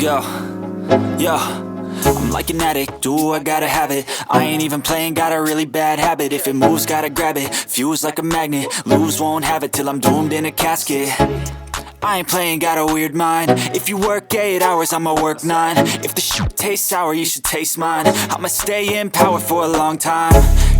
Yo, yo, I'm like an addict, do I gotta have it. I ain't even playing, got a really bad habit. If it moves, gotta grab it, fuse like a magnet. Lose, won't have it till I'm doomed in a casket. I ain't playing, got a weird mind. If you work 8 hours, I'ma work 9. If the shit tastes sour, you should taste mine. I'ma stay in power for a long time.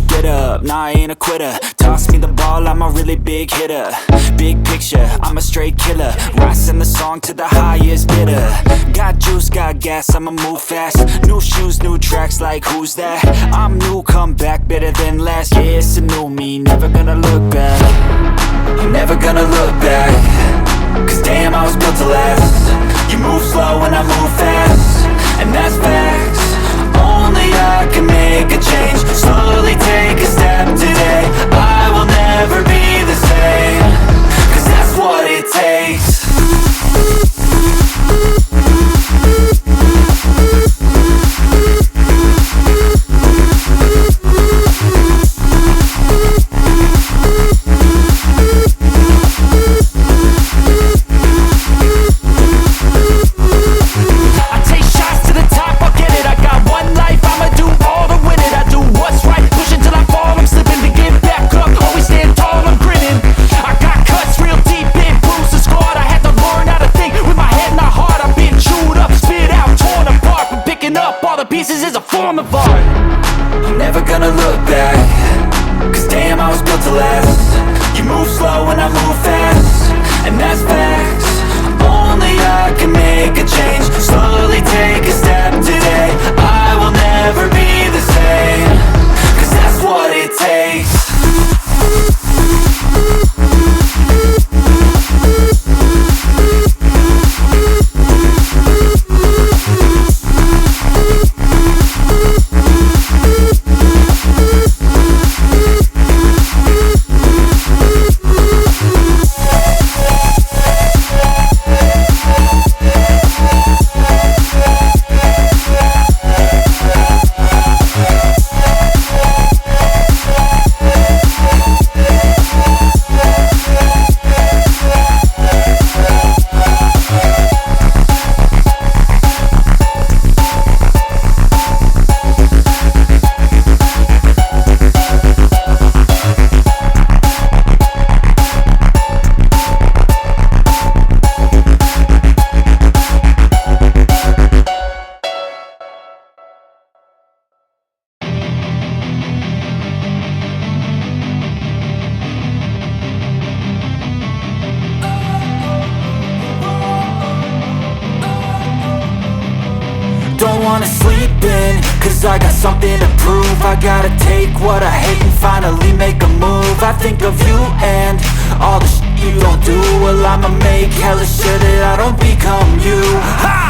Get up, nah I ain't a quitter. Toss me the ball, I'm a really big hitter. Big picture, I'm a straight killer. Rising the song to the highest bidder. Got juice, got gas, I'ma move fast. New shoes, new tracks, like who's that? I'm new, come back, better than last. Yeah, it's a new me, never gonna look back. I'm never gonna look back. Cause damn, I was built to last. You move slow and I move fast, and that's facts. Only I can make a change. Slowly take a step today. I will never be the same. Cause that's what it takes. I'm never gonna look back. Cause damn, I was built to last. You move slow and I move fast, and that's facts. Only I can make a change. Slowly take a step today. I will never be the same. Cause that's what it takes. Don't wanna sleep in, cause I got something to prove. I gotta take what I hate and finally make a move. I think of you and all the shit you don't do. Well, I'ma make hella sure that I don't become you. Ha!